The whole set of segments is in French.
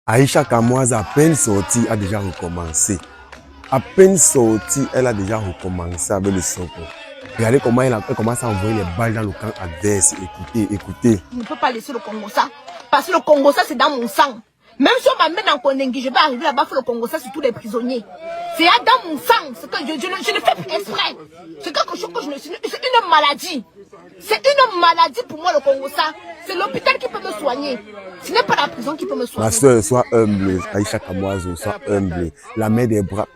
Aïcha Kamoise, à peine sortie, a déjà recommencé. À peine sortie, elle a déjà recommencé avec le Soko. Regardez comment elle commence à envoyer les balles dans le camp adverse. Écoutez, écoutez. Je ne peux pas laisser le Congo ça. Parce que le Congo ça, c'est dans mon sang. Même si on m'amène en Kondengi, je vais arriver là-bas faire le Congo ça sur tous les prisonniers. C'est dans mon sang. C'est que je le fais exprès. C'est quelque chose que je ne suis. C'est une maladie. C'est une maladie pour moi, le Congo ça. C'est l'hôpital qui peut me soigner. Ce n'est pas la prison qui peut me soigner. Ma soeur, sois humble. Aïcha Kamoise, sois humble. La mère des bras,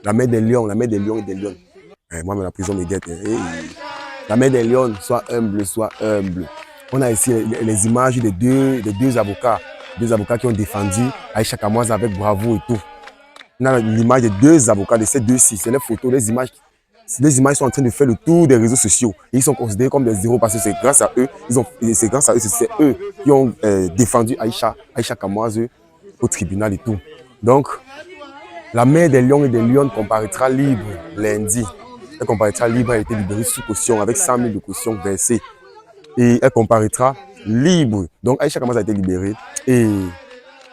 la mère des lions, la mère des lions et des lions. Moi, la prison me guette. La mère des lions, sois humble, sois humble. On a ici les images des deux avocats. Deux avocats qui ont défendu Aïcha Kamoise avec bravoure et tout. On a l'image des deux avocats, de ces deux-ci. C'est les photos, les images sont en train de faire le tour des réseaux sociaux. Et ils sont considérés comme des héros parce que c'est grâce à eux, c'est eux qui ont défendu Aïcha Kamoise au tribunal et tout. Donc, la mère des lions et des lionnes comparaîtra libre lundi. Elle comparaîtra libre, elle a été libérée sous caution avec 100 000 de caution versée. Et elle comparaîtra libre. Donc, Aïcha Kamoise a été libérée. Et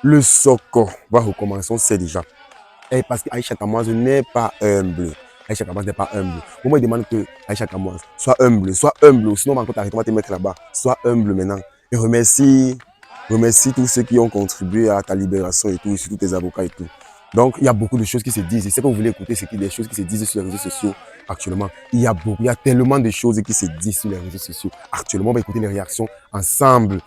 le Soko va recommencer, on sait déjà. Et parce que Aïcha Kamoise n'est pas humble. Aïcha Kamoise n'est pas humble. Moi, je demande que Aïcha Kamoise soit humble, sinon on va encore t'arrêter, on va te mettre là-bas. Sois humble maintenant. Et remercie tous ceux qui ont contribué à ta libération et tout, surtout tes avocats et tout. Donc, il y a beaucoup de choses qui se disent. Et ce que vous voulez écouter, c'est des choses qui se disent sur les réseaux sociaux actuellement. Il y a tellement de choses qui se disent sur les réseaux sociaux actuellement. On va écouter les réactions ensemble.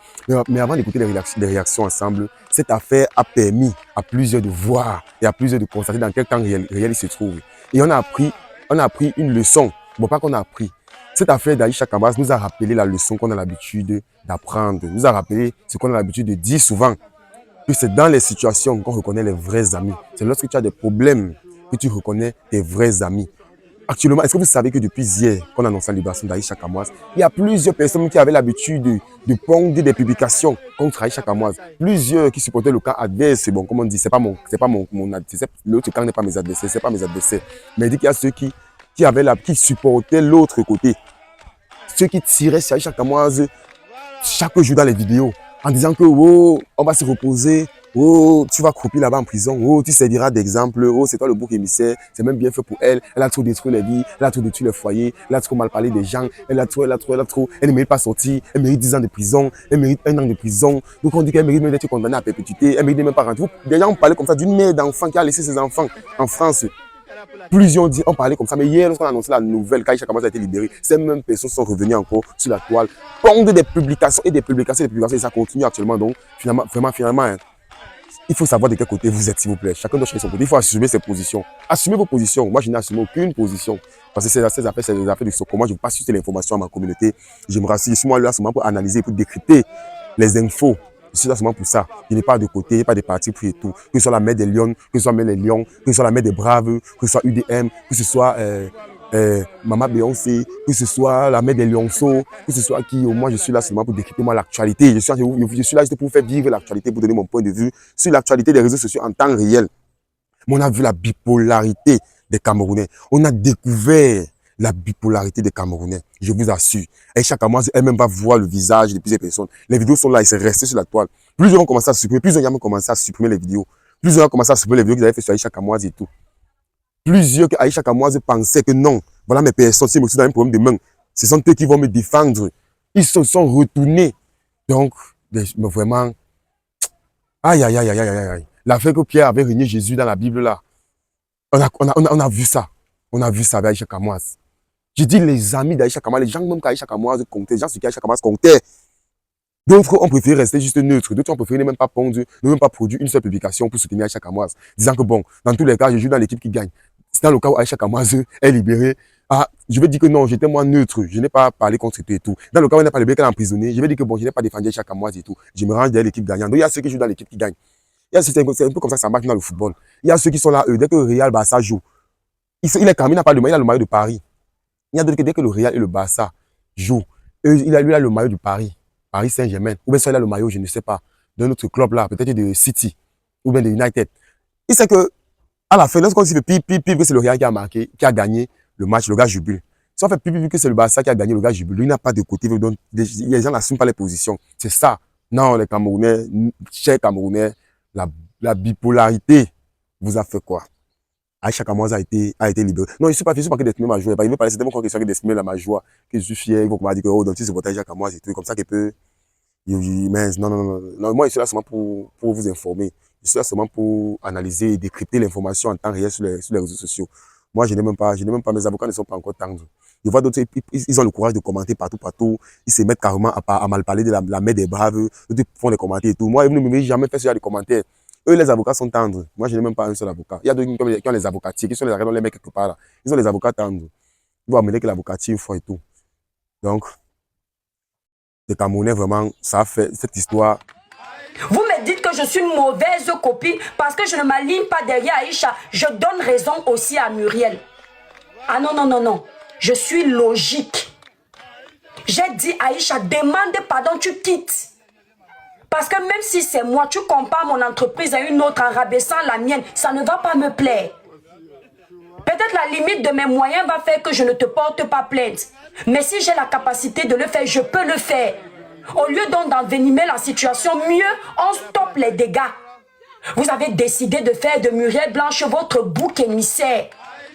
Mais avant d'écouter les réactions ensemble, cette affaire a permis à plusieurs de voir et à plusieurs de constater dans quel temps réel il se trouve. Et on a appris une leçon. Bon, pas qu'on a appris. Cette affaire d'Aïcha Kamoise nous a rappelé la leçon qu'on a l'habitude d'apprendre. Nous a rappelé ce qu'on a l'habitude de dire souvent. Que c'est dans les situations qu'on reconnaît les vrais amis. C'est lorsque tu as des problèmes que tu reconnais tes vrais amis. Actuellement, est-ce que vous savez que depuis hier, qu'on annonce la libération d'Aïcha Kamoise, il y a plusieurs personnes qui avaient l'habitude de pondre des publications contre Aïcha Kamoise. Plusieurs qui supportaient le camp adverse. Bon, comme on dit, l'autre camp n'est pas mes adversaires, c'est pas mes adversaires. Mais il dit qu'il y a ceux qui supportaient l'autre côté. Ceux qui tiraient sur Aïcha Kamoise chaque jour dans les vidéos, en disant que oh, on va se reposer, oh, tu vas croupir là-bas en prison, oh, tu serviras d'exemple, oh, c'est toi le bouc émissaire, c'est même bien fait pour elle, elle a trop détruit les vies, elle a trop détruit les foyers, elle a trop mal parlé des gens, elle ne mérite pas sortir, elle mérite 10 ans de prison, elle mérite 1 an de prison, donc on dit qu'elle mérite même d'être condamnée à perpétuité, elle mérite même pas rentrer. Déjà on parlait comme ça d'une mère d'enfant qui a laissé ses enfants en France. Plusieurs ont parlé comme ça, mais hier, lorsqu'on a annoncé la nouvelle, qu'Aïcha Kamoise a été libérée, ces mêmes personnes sont revenues encore sur la toile, pondent des publications, et ça continue actuellement. Donc, finalement, hein, il faut savoir de quel côté vous êtes, s'il vous plaît. Chacun doit choisir son côté. Il faut assumer ses positions. Assumez vos positions. Moi, je n'ai assumé aucune position. Parce que ces affaires, c'est des affaires du Soko. Moi, je ne veux pas susciter l'information à ma communauté. Je me rassure. Je suis moi là seulement pour analyser, pour décrypter les infos. Je suis là seulement pour ça. Je n'ai pas de côté, pas de parti pris et tout. Que ce soit la mère des lions, que ce soit la mère des lions, que ce soit la mère des braves, que ce soit UDM, que ce soit Maman Beyoncé, que ce soit la mère des lionceaux, que ce soit qui. Moi, je suis là seulement pour décrypter moi l'actualité. Je suis là juste pour faire vivre l'actualité, pour donner mon point de vue sur l'actualité des réseaux sociaux en temps réel. Mais on a vu la bipolarité des Camerounais. On a découvert la bipolarité des Camerounais. Je vous assure. Aïcha Kamoise elle-même va voir le visage de plusieurs personnes. Les vidéos sont là, ils sont restés sur la toile. Plusieurs ont commencé à supprimer, plusieurs ont commencé à supprimer les vidéos. Plusieurs ont commencé à supprimer les vidéos qu'ils avaient fait sur Aïcha Kamoise et tout. Plusieurs que Aïcha Kamoise pensaient que non, voilà mes personnes, si je suis dans un problème de main, ce sont eux qui vont me défendre. Ils se sont retournés. Donc, vraiment, aïe, aïe, aïe, aïe, aïe, aïe. L'affaire que Pierre avait régné Jésus dans la Bible là, on a vu ça. On a vu ça avec Aïcha Kamoise. Je dis les amis d'Aïcha Kamoise, les gens même qu'Aïcha Kamoise comptait, les gens sur qui Aïcha Kamoise comptait. D'autres ont préféré rester juste neutre. D'autres ont préféré ne même pas pondre, ne même pas produire une seule publication pour soutenir Aïcha Kamoise. Disant que bon, dans tous les cas, je joue dans l'équipe qui gagne. C'est dans le cas où Aïcha Kamoise est libérée. Ah, je vais dire que non, j'étais moi neutre. Je n'ai pas parlé contre tout et tout. Dans le cas où elle n'est pas libérée, qu'elle est emprisonnée, je vais dire que bon, je n'ai pas défendu Aïcha Kamoise et tout. Je me range derrière l'équipe gagnante. Donc il y a ceux qui jouent dans l'équipe qui gagne. C'est un peu comme ça que ça marche dans le football. Il y a ceux qui sont là, dès que le Real Barça joue. Il est quand même, il n'a pas le maillot, il a le maillot de Paris. Il y a d'autres que dès que le Real et le Barça jouent, lui a le maillot de Paris. Paris Saint-Germain, ou bien soit il a le maillot, je ne sais pas, d'un autre club là, peut-être de City, ou bien de United. Il sait que, à la fin, lorsqu'on se fait pip, que c'est le Real qui a marqué, qui a gagné le match, le gars jubile. Si on fait pip, que c'est le Barça qui a gagné, le gars jubile. Lui, il n'a pas de côté, donc les gens n'assument pas les positions. C'est ça. Non, les Camerounais, chers Camerounais, La bipolarité vous a fait quoi? Aïcha Kamoise a été libérée. Non, je ne suis pas d'exprimer ma joie. Il me paraît tellement question d'exprimer ma joie que je suis fier. Il faut qu'on m'a dit que, oh, donc tu supportes Aïcha Kamoise et tout. Comme ça qu'il peut. Mince, non, non, non, non. Moi, je suis là seulement pour vous informer. Je suis là seulement pour analyser et décrypter l'information en temps réel sur les réseaux sociaux. Moi, je n'ai même pas, mes avocats ne sont pas encore tendres. Je vois d'autres, ils ont le courage de commenter partout. Ils se mettent carrément à mal parler de la mère des braves. Ils font des commentaires et tout. Moi, ils ne m'ont jamais fait ce genre de commentaires. Eux, les avocats sont tendres. Moi, je n'ai même pas un seul avocat. Il y a d'autres qui ont les avocatiers, qui sont les arrêts, les mecs quelque part là. Ils ont les avocats tendres. Ils vont amener que l'avocatier une fois et tout. Donc, les Camerounais, vraiment, ça a fait cette histoire. Vous me dites que je suis une mauvaise copine parce que je ne m'aligne pas derrière Aïcha. Je donne raison aussi à Muriel. Ah non, non, non, non. Je suis logique. J'ai dit Aïcha, demande pardon, tu quittes. Parce que même si c'est moi, tu compares mon entreprise à une autre en rabaissant la mienne, ça ne va pas me plaire. Peut-être la limite de mes moyens va faire que je ne te porte pas plainte. Mais si j'ai la capacité de le faire, je peux le faire. Au lieu donc d'envenimer la situation, mieux on stoppe les dégâts. Vous avez décidé de faire de Muriel Blanche votre bouc émissaire.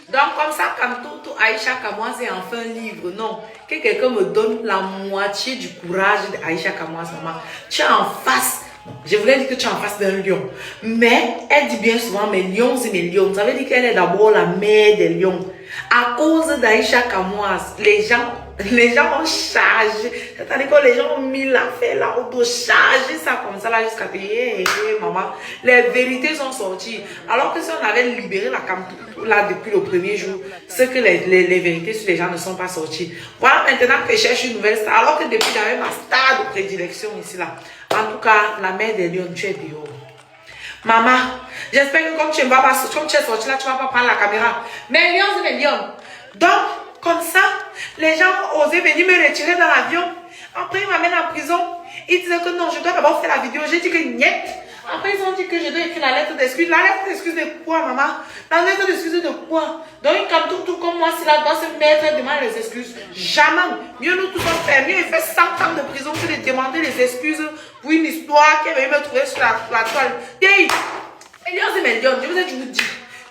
Donc comme ça, comme tout Aïcha Kamoise est enfin libre, non. Que quelqu'un me donne la moitié du courage d'Aïcha Kamoise, maman. Tu es en face, je voulais dire que tu es en face d'un lion. Mais elle dit bien souvent mes lions et mes lions. Ça veut dire qu'elle est d'abord la mère des lions. À cause d'Aïcha Kamoise, les gens ont chargé. C'est-à-dire que les gens ont mis l'affaire là, auto-chargé ça comme ça là jusqu'à payer. Maman, les vérités sont sorties. Alors que si on avait libéré la Kamtou là depuis le premier jour, c'est que les vérités sur les gens ne sont pas sorties. Voilà maintenant que je cherche une nouvelle star. Alors que depuis j'avais ma star de prédilection ici là. En tout cas, la mère des lions, tu es dehors. Maman, j'espère que comme tu ne vas pas, comme tu es sorti là, tu ne vas pas prendre la caméra. Mais lions, c'est des lions. Donc, comme ça, les gens ont osé venir me retirer dans l'avion. Après, ils m'amènent en prison. Ils disaient que non, je dois d'abord faire la vidéo. J'ai dit que niet. Après, ils ont dit que je dois écrire la lettre d'excuse. La lettre d'excuse de quoi, maman? La lettre d'excuse de quoi? Donc, comme tout comme moi, si la doit se mettre, elle demande les excuses. Jamais. Mieux nous tous en faire. Mieux il fait 100 ans de prison que de demander les excuses pour une histoire qui va me trouver sur la toile. Hey, Elias et Mélion, je vous dis.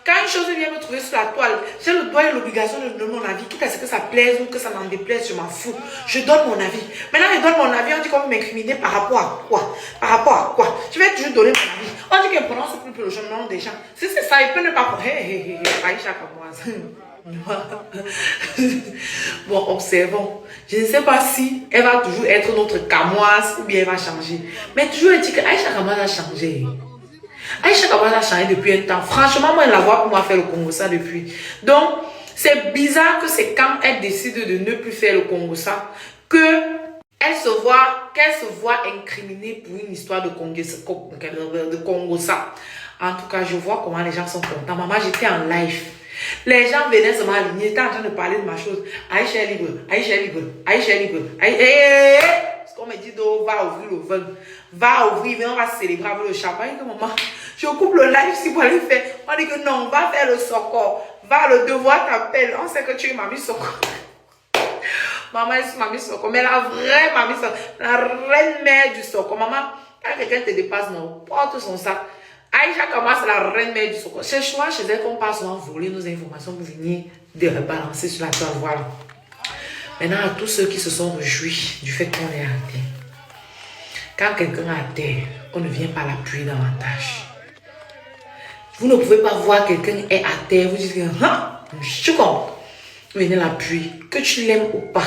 Quand une chose vient me trouver sur la toile, j'ai le droit et l'obligation de donner mon avis. Quitte à ce que ça plaise ou que ça m'en déplaise, je m'en fous. Je donne mon avis. Maintenant, je donne mon avis, on dit qu'on veut m'incriminer par rapport à quoi? Par rapport à quoi? Je vais toujours donner mon avis. On dit qu'il prononce plus le nom des gens. Si c'est ça, il peut ne pas... Aïcha Kamoise. Bon, observons. Je ne sais pas si elle va toujours être notre Kamoise ou bien elle va changer. Mais toujours elle dit que Aïcha Kamoise a changé. Aïcha Kamoise a changé depuis un temps. Franchement, moi, elle la voit pour moi faire le Congo ça depuis. Donc, c'est bizarre que c'est quand elle décide de ne plus faire le Congo ça qu'elle se voit incriminée pour une histoire de Congo ça. En tout cas, je vois comment les gens sont contents. Maman, j'étais en live. Les gens venaient se m'aligner, étaient en train de parler de ma chose. Aïcha est libre, Aïcha est libre, Aïcha est libre. Parce qu'on me dit, va ouvrir le vin. Va ouvrir, on va célébrer avec le champagne. Maman, je coupe le live si vous allez faire. On dit que non, va faire le socor. Va, le devoir t'appelle. On sait que tu es mamie socor. Maman est mamie socor. Mais la vraie mamie socor, la reine mère du socor. Maman, quand quelqu'un te dépasse, non, porte son sac. Aïcha commence la reine mère du socor. C'est choix chez elle qu'on passe souvent voler nos informations pour venir de rebalancer sur la toile. Voilà. Maintenant, à tous ceux qui se sont réjouis du fait qu'on est à terre. Quand quelqu'un est à terre, on ne vient pas l'appuyer davantage. Vous ne pouvez pas voir quelqu'un est à terre, vous dites que je suis content. Venez l'appuyer, que tu l'aimes ou pas.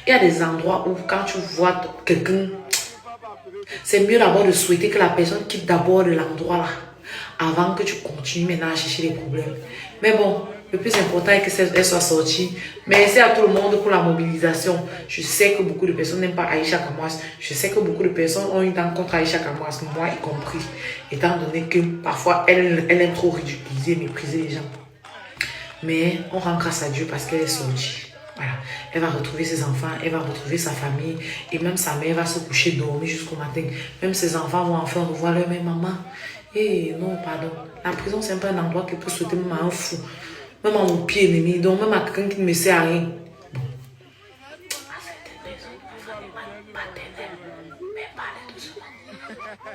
Il y a des endroits où quand tu vois quelqu'un, c'est mieux d'abord de souhaiter que la personne quitte d'abord de l'endroit là, avant que tu continues maintenant à chercher les problèmes. Mais bon, le plus important est qu'elle soit sortie. Merci à tout le monde pour la mobilisation. Je sais que beaucoup de personnes n'aiment pas Aïcha Kamoise. Je sais que beaucoup de personnes ont une dent contre Aïcha Kamoise, moi y compris. Étant donné que parfois elle aime trop ridiculiser, mépriser les gens. Mais on rend grâce à Dieu parce qu'elle est sortie. Voilà. Elle va retrouver ses enfants, elle va retrouver sa famille. Et même sa mère va se coucher, dormir jusqu'au matin. Même ses enfants vont enfin revoir leur mère, maman. Eh non, pardon. La prison, c'est un peu un endroit qui peut souhaiter même à un fou. Même à mon pied ennemi. Donc même à quelqu'un qui ne me sert à rien. Bon. À certaines maisons, ma famille paternelle. Mais parlez doucement.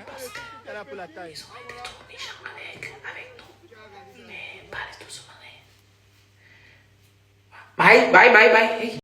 Parce que Ils ont été trop méchants avec nous. Mais pas les doucement. Bye, bye, bye, bye.